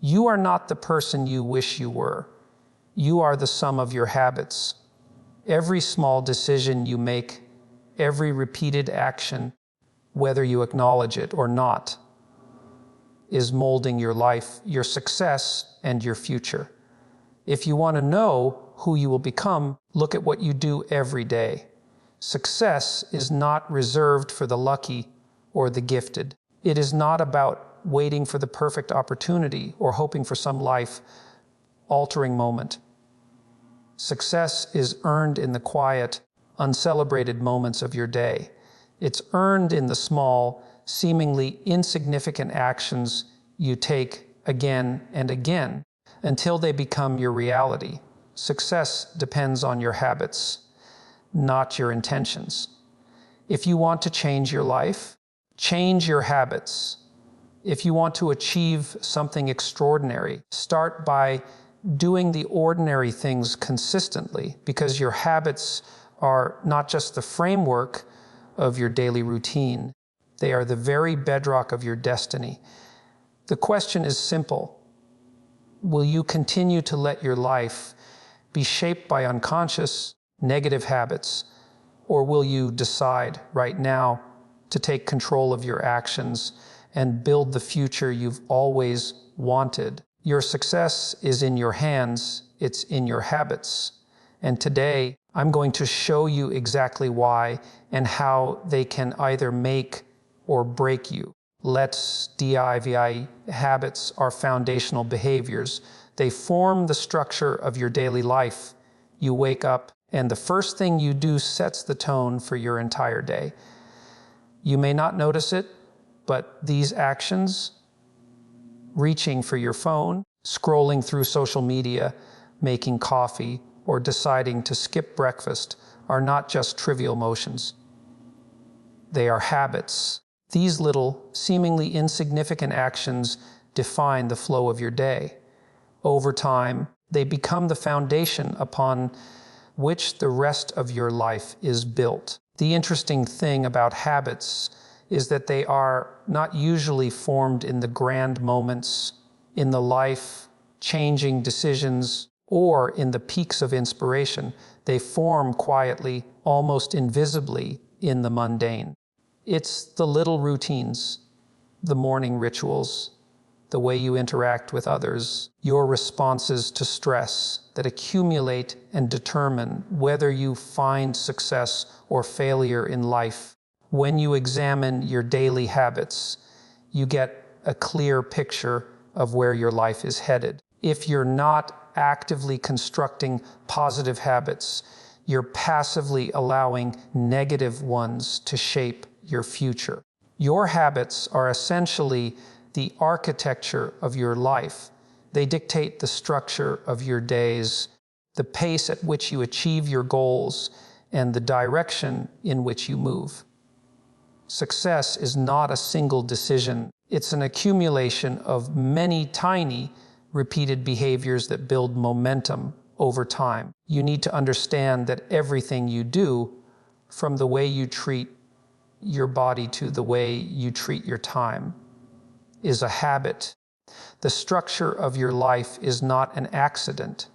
You are not the person you wish you were. You are the sum of your habits. Every small decision you make, every repeated action, whether you acknowledge it or not, is molding your life, your success, and your future. If you want to know who you will become, look at what you do every day. Success is not reserved for the lucky or the gifted. It is not about waiting for the perfect opportunity or hoping for some life-altering moment. Success is earned in the quiet, uncelebrated moments of your day. It's earned in the small, seemingly insignificant actions you take again and again until they become your reality. Success depends on your habits, not your intentions. If you want to change your life, change your habits. If you want to achieve something extraordinary, start by doing the ordinary things consistently, because your habits are not just the framework of your daily routine. They are the very bedrock of your destiny. The question is simple. Will you continue to let your life be shaped by unconscious, negative habits, or will you decide right now to take control of your actions and build the future you've always wanted? Your success is in your hands, it's in your habits. And today, I'm going to show you exactly why and how they can either make or break you. Let's DIY habits are foundational behaviors. They form the structure of your daily life. You wake up, and the first thing you do sets the tone for your entire day. You may not notice it, but these actions, reaching for your phone, scrolling through social media, making coffee, or deciding to skip breakfast, are not just trivial motions. They are habits. These little, seemingly insignificant actions define the flow of your day. Over time, they become the foundation upon which the rest of your life is built. The interesting thing about habits is that they are not usually formed in the grand moments, in the life-changing decisions, or in the peaks of inspiration. They form quietly, almost invisibly, in the mundane. It's the little routines, the morning rituals, the way you interact with others, your responses to stress that accumulate and determine whether you find success or failure in life. When you examine your daily habits, you get a clear picture of where your life is headed. If you're not actively constructing positive habits, you're passively allowing negative ones to shape your future. Your habits are essentially the architecture of your life. They dictate the structure of your days, the pace at which you achieve your goals, and the direction in which you move. Success is not a single decision. It's an accumulation of many tiny, repeated behaviors that build momentum over time. You need to understand that everything you do, from the way you treat your body to the way you treat your time, is a habit. The structure of your life is not an accident.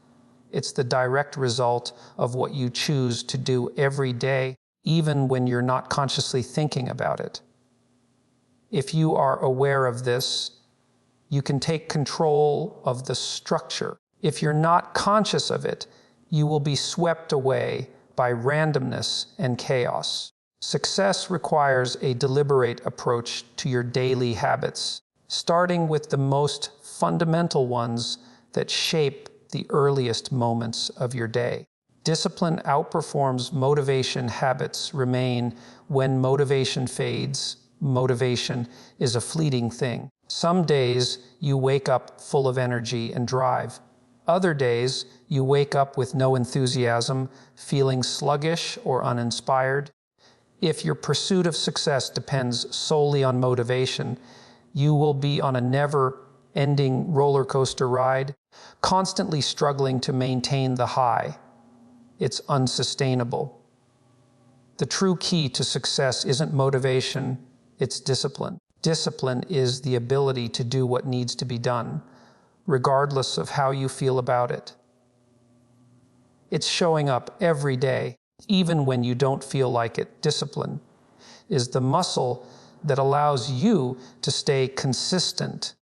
It's the direct result of what you choose to do every day, even when you're not consciously thinking about it. If you are aware of this, you can take control of the structure. If you're not conscious of it, you will be swept away by randomness and chaos. Success requires a deliberate approach to your daily habits, starting with the most fundamental ones that shape the earliest moments of your day. Discipline outperforms motivation. Habits remain when motivation fades. Motivation is a fleeting thing. Some days you wake up full of energy and drive. Other days you wake up with no enthusiasm, feeling sluggish or uninspired. If your pursuit of success depends solely on motivation, you will be on a never-ending roller coaster ride, constantly struggling to maintain the high. It's unsustainable. The true key to success isn't motivation, it's discipline. Discipline is the ability to do what needs to be done, regardless of how you feel about it. It's showing up every day, even when you don't feel like it. Discipline is the muscle that allows you to stay consistent,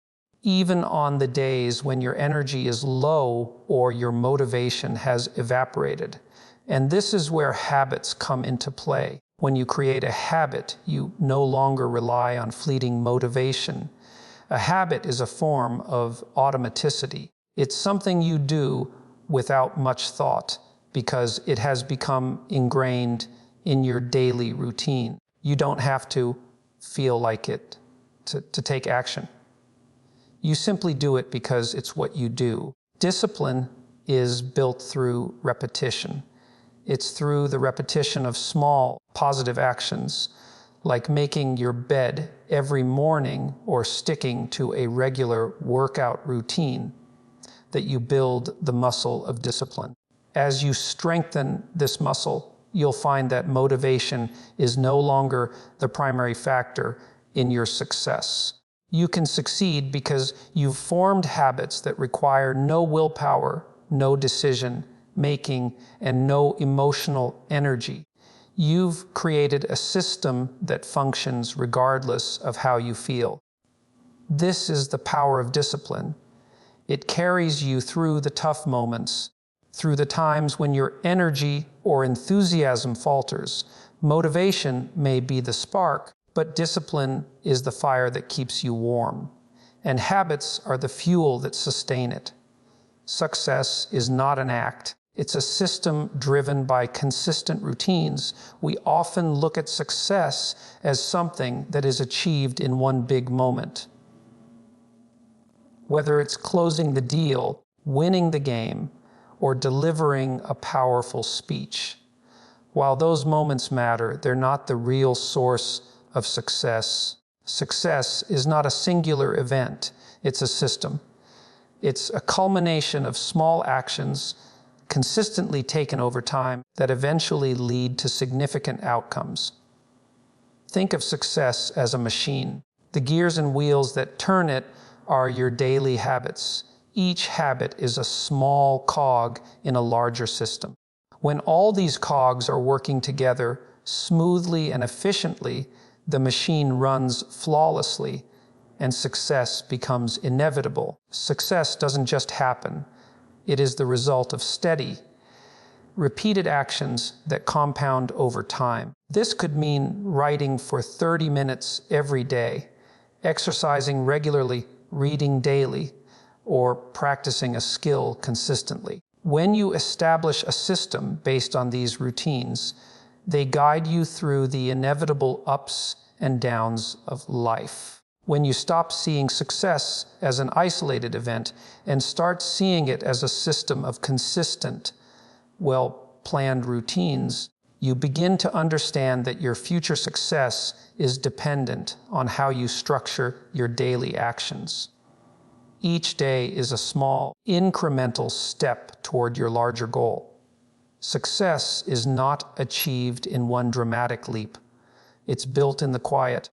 even on the days when your energy is low or your motivation has evaporated. And this is where habits come into play. When you create a habit, you no longer rely on fleeting motivation. A habit is a form of automaticity. It's something you do without much thought because it has become ingrained in your daily routine. You don't have to feel like it to take action. You simply do it because it's what you do. Discipline is built through repetition. It's through the repetition of small, positive actions, like making your bed every morning or sticking to a regular workout routine, that you build the muscle of discipline. As you strengthen this muscle, you'll find that motivation is no longer the primary factor in your success. You can succeed because you've formed habits that require no willpower, no decision making, and no emotional energy. You've created a system that functions regardless of how you feel. This is the power of discipline. It carries you through the tough moments, through the times when your energy or enthusiasm falters. Motivation may be the spark, but discipline is the fire that keeps you warm, and habits are the fuel that sustain it. Success is not an act. It's a system driven by consistent routines. We often look at success as something that is achieved in one big moment. Whether it's closing the deal, winning the game, or delivering a powerful speech. While those moments matter, they're not the real source of success. Success is not a singular event, it's a system. It's a culmination of small actions consistently taken over time that eventually lead to significant outcomes. Think of success as a machine. The gears and wheels that turn it are your daily habits. Each habit is a small cog in a larger system. When all these cogs are working together smoothly and efficiently, the machine runs flawlessly and success becomes inevitable. Success doesn't just happen. It is the result of steady, repeated actions that compound over time. This could mean writing for 30 minutes every day, exercising regularly, reading daily, or practicing a skill consistently. When you establish a system based on these routines, they guide you through the inevitable ups and downs of life. When you stop seeing success as an isolated event and start seeing it as a system of consistent, well-planned routines, you begin to understand that your future success is dependent on how you structure your daily actions. Each day is a small, incremental step toward your larger goal. Success is not achieved in one dramatic leap. It's built in the quiet,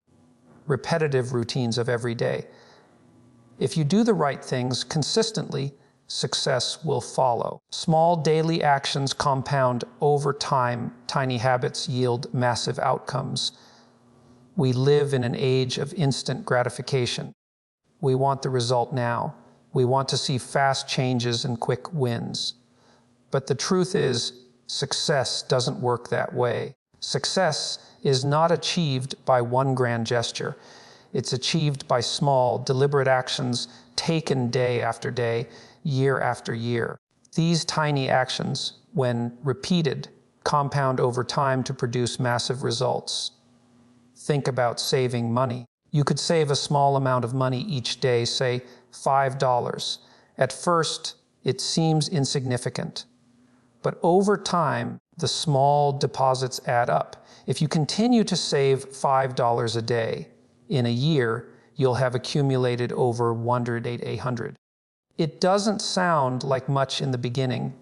repetitive routines of every day. If you do the right things consistently, success will follow. Small daily actions compound over time. Tiny habits yield massive outcomes. We live in an age of instant gratification. We want the result now. We want to see fast changes and quick wins. But the truth is, success doesn't work that way. Success is not achieved by one grand gesture. It's achieved by small, deliberate actions taken day after day, year after year. These tiny actions, when repeated, compound over time to produce massive results. Think about saving money. You could save a small amount of money each day, say $5. At first, it seems insignificant. But over time, the small deposits add up. If you continue to save $5 a day, in a year, you'll have accumulated over $100. It doesn't sound like much in the beginning,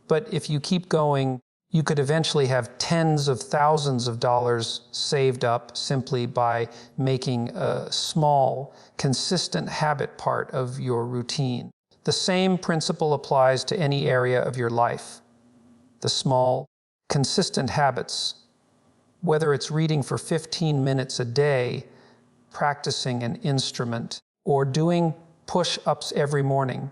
but if you keep going, You could eventually have tens of thousands of dollars saved up simply by making a small, consistent habit part of your routine. The same principle applies to any area of your life. The small, consistent habits, whether it's reading for 15 minutes a day, practicing an instrument, or doing push-ups every morning,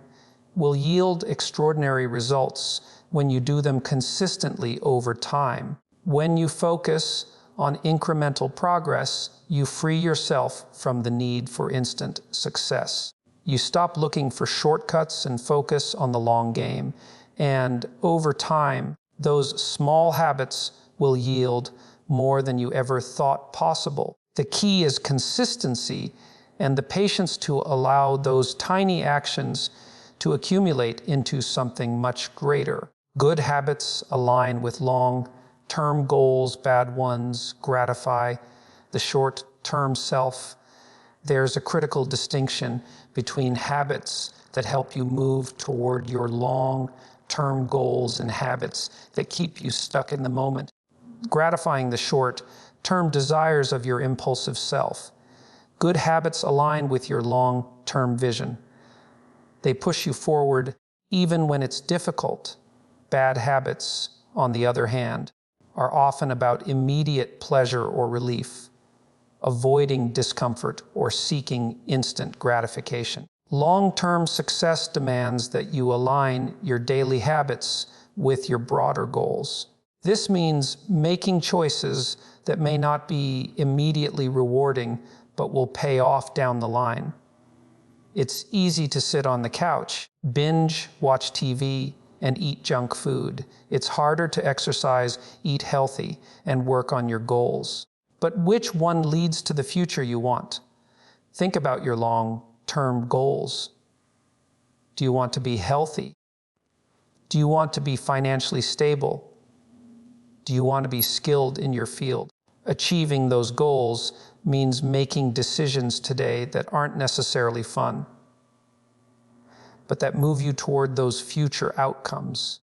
will yield extraordinary results when you do them consistently over time. When you focus on incremental progress, you free yourself from the need for instant success. You stop looking for shortcuts and focus on the long game. And over time, those small habits will yield more than you ever thought possible. The key is consistency and the patience to allow those tiny actions to accumulate into something much greater. Good habits align with long-term goals, bad ones gratify the short-term self. There's a critical distinction between habits that help you move toward your long-term goals and habits that keep you stuck in the moment, gratifying the short-term desires of your impulsive self. Good habits align with your long-term vision. They push you forward even when it's difficult. Bad habits, on the other hand, are often about immediate pleasure or relief, avoiding discomfort or seeking instant gratification. Long-term success demands that you align your daily habits with your broader goals. This means making choices that may not be immediately rewarding, but will pay off down the line. It's easy to sit on the couch, binge, watch TV, and eat junk food. It's harder to exercise, eat healthy, and work on your goals. But which one leads to the future you want? Think about your long-term goals. Do you want to be healthy? Do you want to be financially stable? Do you want to be skilled in your field? Achieving those goals means making decisions today that aren't necessarily fun, but that move you toward those future outcomes.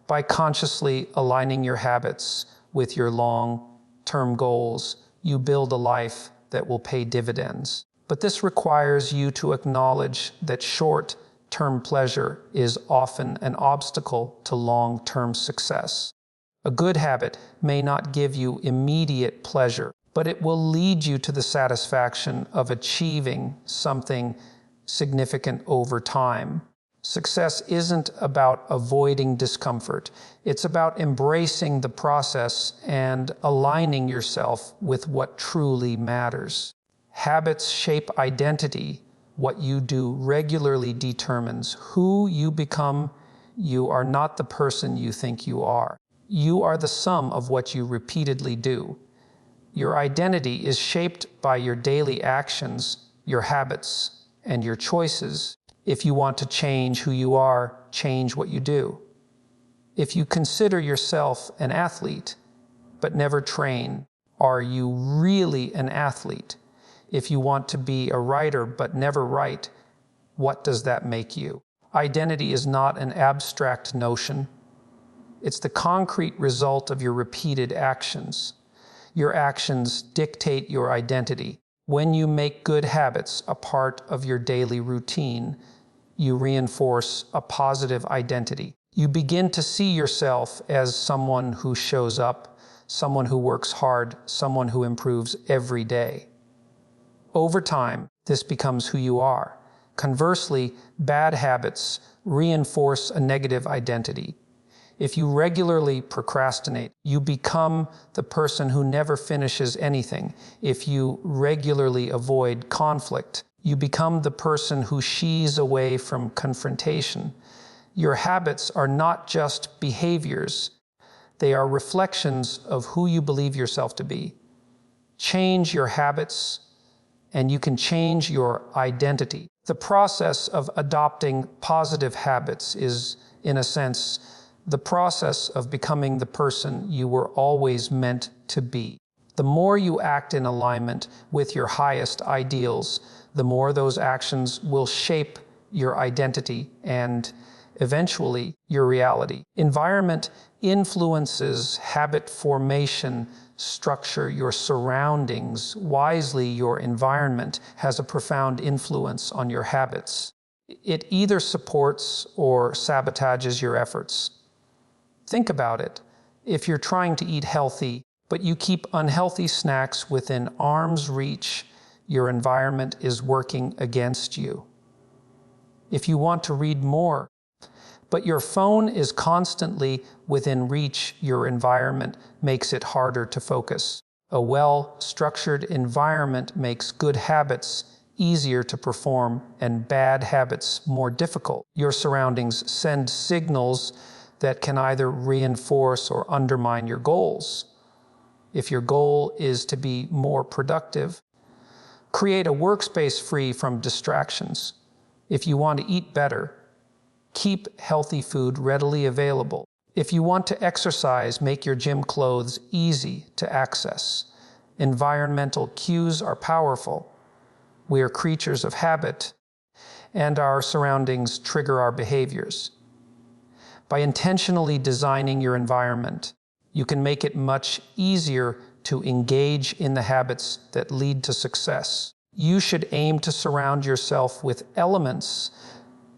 By consciously aligning your habits with your long-term goals, you build a life that will pay dividends. But this requires you to acknowledge that short-term pleasure is often an obstacle to long-term success. A good habit may not give you immediate pleasure, but it will lead you to the satisfaction of achieving something significant over time. Success isn't about avoiding discomfort. It's about embracing the process and aligning yourself with what truly matters. Habits shape identity. What you do regularly determines who you become. You are not the person you think you are. You are the sum of what you repeatedly do. Your identity is shaped by your daily actions, your habits, and your choices. If you want to change who you are, change what you do. If you consider yourself an athlete, but never train, are you really an athlete? If you want to be a writer, but never write, what does that make you? Identity is not an abstract notion. It's the concrete result of your repeated actions. Your actions dictate your identity. When you make good habits a part of your daily routine, you reinforce a positive identity. You begin to see yourself as someone who shows up, someone who works hard, someone who improves every day. Over time, this becomes who you are. Conversely, bad habits reinforce a negative identity. If you regularly procrastinate, you become the person who never finishes anything. If you regularly avoid conflict, you become the person who shies away from confrontation. Your habits are not just behaviors. They are reflections of who you believe yourself to be. Change your habits, and you can change your identity. The process of adopting positive habits is, in a sense, the process of becoming the person you were always meant to be. The more you act in alignment with your highest ideals, the more those actions will shape your identity and eventually your reality. Environment influences habit formation, structure, your surroundings. Wisely, your environment has a profound influence on your habits. It either supports or sabotages your efforts. Think about it. If you're trying to eat healthy, but you keep unhealthy snacks within arm's reach, your environment is working against you. If you want to read more, but your phone is constantly within reach, your environment makes it harder to focus. A well-structured environment makes good habits easier to perform and bad habits more difficult. Your surroundings send signals that can either reinforce or undermine your goals. If your goal is to be more productive, create a workspace free from distractions. If you want to eat better, keep healthy food readily available. If you want to exercise, make your gym clothes easy to access. Environmental cues are powerful. We are creatures of habit, and our surroundings trigger our behaviors. By intentionally designing your environment, you can make it much easier to engage in the habits that lead to success. You should aim to surround yourself with elements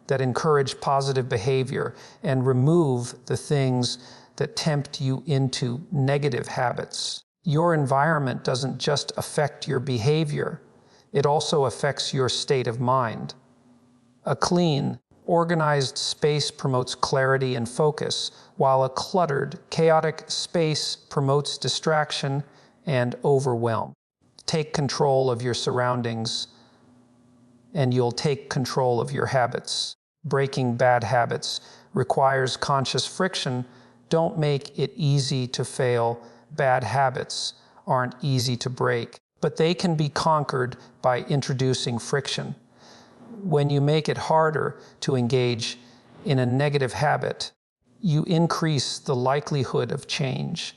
that encourage positive behavior and remove the things that tempt you into negative habits. Your environment doesn't just affect your behavior, it also affects your state of mind. A clean, organized space promotes clarity and focus, while a cluttered, chaotic space promotes distraction and overwhelm. Take control of your surroundings, and you'll take control of your habits. Breaking bad habits requires conscious friction. Don't make it easy to fail. Bad habits aren't easy to break, but they can be conquered by introducing friction. When you make it harder to engage in a negative habit, you increase the likelihood of change.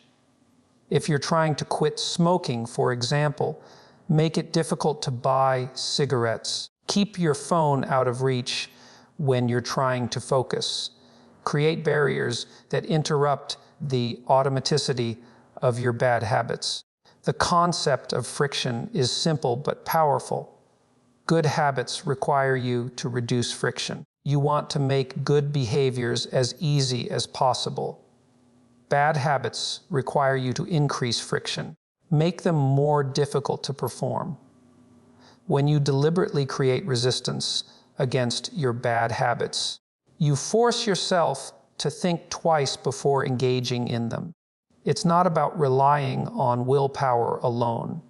If you're trying to quit smoking, for example, make it difficult to buy cigarettes. Keep your phone out of reach when you're trying to focus. Create barriers that interrupt the automaticity of your bad habits. The concept of friction is simple but powerful. Good habits require you to reduce friction. You want to make good behaviors as easy as possible. Bad habits require you to increase friction. Make them more difficult to perform. When you deliberately create resistance against your bad habits, you force yourself to think twice before engaging in them. It's not about relying on willpower alone.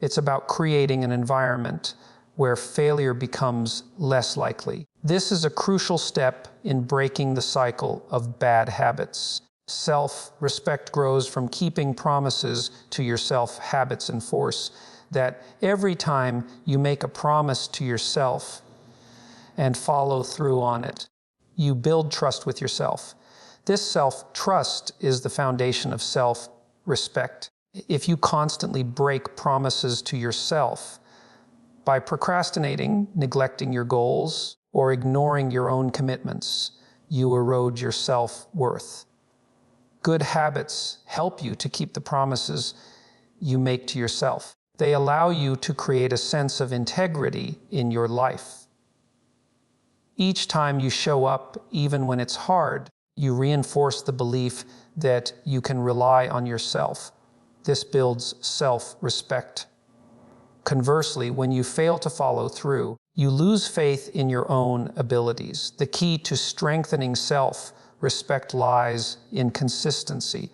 It's about creating an environment where failure becomes less likely. This is a crucial step in breaking the cycle of bad habits. Self-respect grows from keeping promises to yourself. Habits enforce that every time you make a promise to yourself and follow through on it, you build trust with yourself. This self-trust is the foundation of self-respect. If you constantly break promises to yourself by procrastinating, neglecting your goals, or ignoring your own commitments, you erode your self-worth. Good habits help you to keep the promises you make to yourself. They allow you to create a sense of integrity in your life. Each time you show up, even when it's hard, you reinforce the belief that you can rely on yourself. This builds self-respect. Conversely, when you fail to follow through, you lose faith in your own abilities. The key to strengthening self-respect lies in consistency.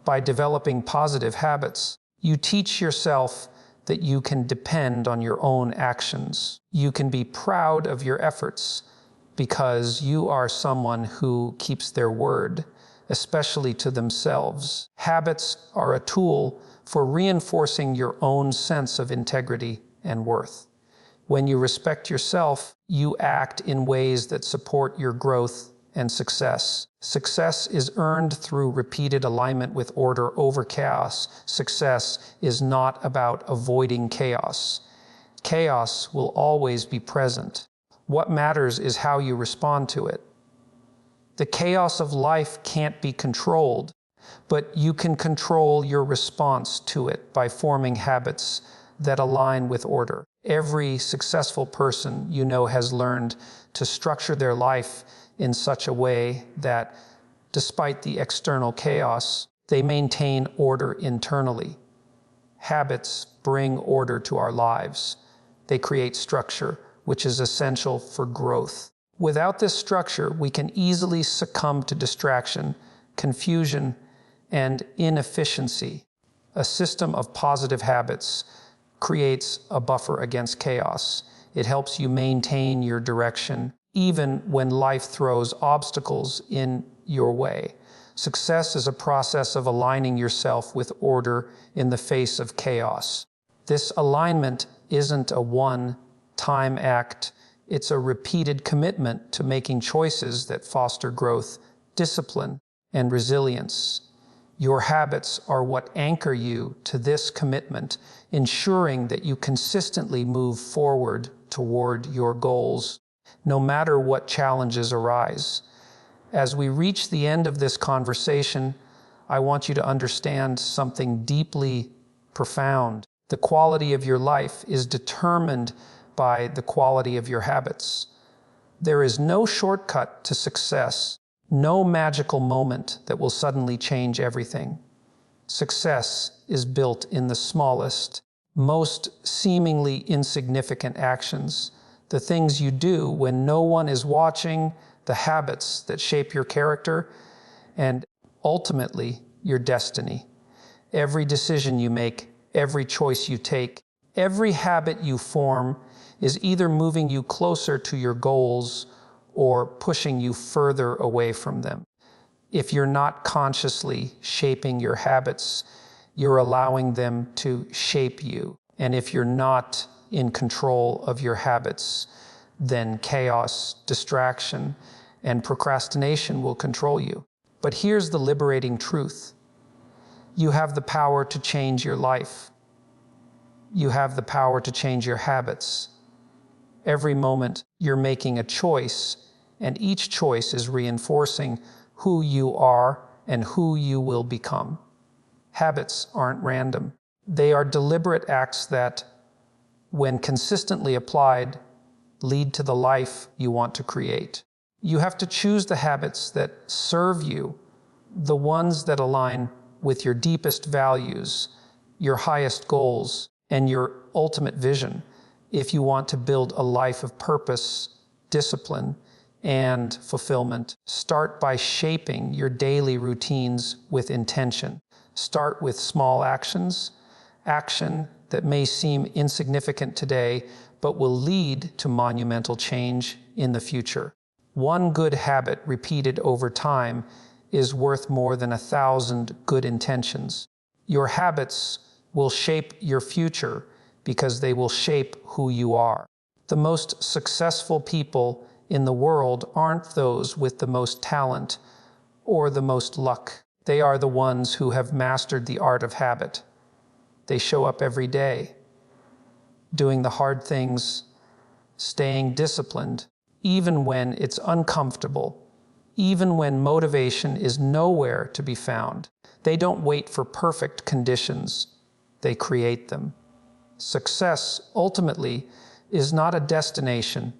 By developing positive habits, you teach yourself that you can depend on your own actions. You can be proud of your efforts because you are someone who keeps their word, especially to themselves. Habits are a tool for reinforcing your own sense of integrity and worth. When you respect yourself, you act in ways that support your growth and success. Success is earned through repeated alignment with order over chaos. Success is not about avoiding chaos. Chaos will always be present. What matters is how you respond to it. The chaos of life can't be controlled, but you can control your response to it by forming habits that align with order. Every successful person you know has learned to structure their life in such a way that, despite the external chaos, they maintain order internally. Habits bring order to our lives. They create structure, which is essential for growth. Without this structure, we can easily succumb to distraction, confusion, and inefficiency. A system of positive habits creates a buffer against chaos. It helps you maintain your direction, even when life throws obstacles in your way. Success is a process of aligning yourself with order in the face of chaos. This alignment isn't a one-time act. It's a repeated commitment to making choices that foster growth, discipline, and resilience. Your habits are what anchor you to this commitment, ensuring that you consistently move forward toward your goals, no matter what challenges arise. As we reach the end of this conversation, I want you to understand something deeply profound. The quality of your life is determined by the quality of your habits. There is no shortcut to success, no magical moment that will suddenly change everything. Success is built in the smallest, most seemingly insignificant actions, the things you do when no one is watching, the habits that shape your character, and ultimately your destiny. Every decision you make, every choice you take, every habit you form is either moving you closer to your goals or pushing you further away from them. If you're not consciously shaping your habits, you're allowing them to shape you. And if you're not in control of your habits, then chaos, distraction, and procrastination will control you. But here's the liberating truth. You have the power to change your life. You have the power to change your habits. Every moment you're making a choice, and each choice is reinforcing who you are and who you will become. Habits aren't random. They are deliberate acts that, when consistently applied, lead to the life you want to create. You have to choose the habits that serve you, the ones that align with your deepest values, your highest goals, and your ultimate vision, if you want to build a life of purpose, discipline, and fulfillment. Start by shaping your daily routines with intention. Start with small actions, action that may seem insignificant today, but will lead to monumental change in the future. One good habit repeated over time is worth more than 1,000 good intentions. Your habits will shape your future because they will shape who you are. The most successful people in the world aren't those with the most talent or the most luck. They are the ones who have mastered the art of habit. They show up every day, doing the hard things, staying disciplined, even when it's uncomfortable, even when motivation is nowhere to be found. They don't wait for perfect conditions. They create them. Success, ultimately, is not a destination.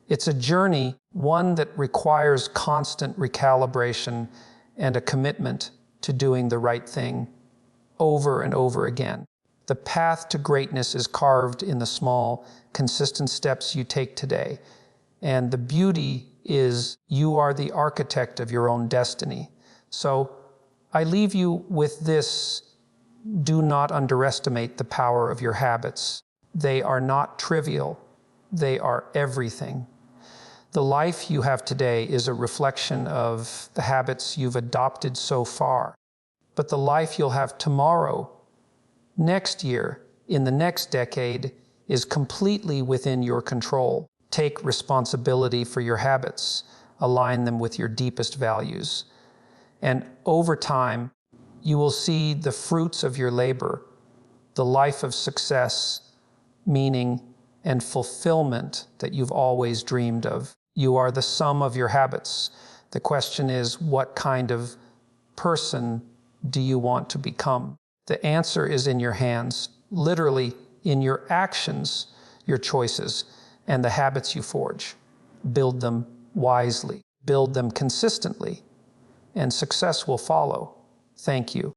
It's a journey, one that requires constant recalibration and a commitment to doing the right thing over and over again. The path to greatness is carved in the small, consistent steps you take today. And the beauty is you are the architect of your own destiny. So I leave you with this: do not underestimate the power of your habits. They are not trivial. They are everything. The life you have today is a reflection of the habits you've adopted so far. But the life you'll have tomorrow, next year, in the next decade, is completely within your control. Take responsibility for your habits. Align them with your deepest values. And over time, you will see the fruits of your labor, the life of success, meaning, and fulfillment that you've always dreamed of. You are the sum of your habits. The question is, what kind of person do you want to become? The answer is in your hands, literally in your actions, your choices, and the habits you forge. Build them wisely, build them consistently, and success will follow. Thank you.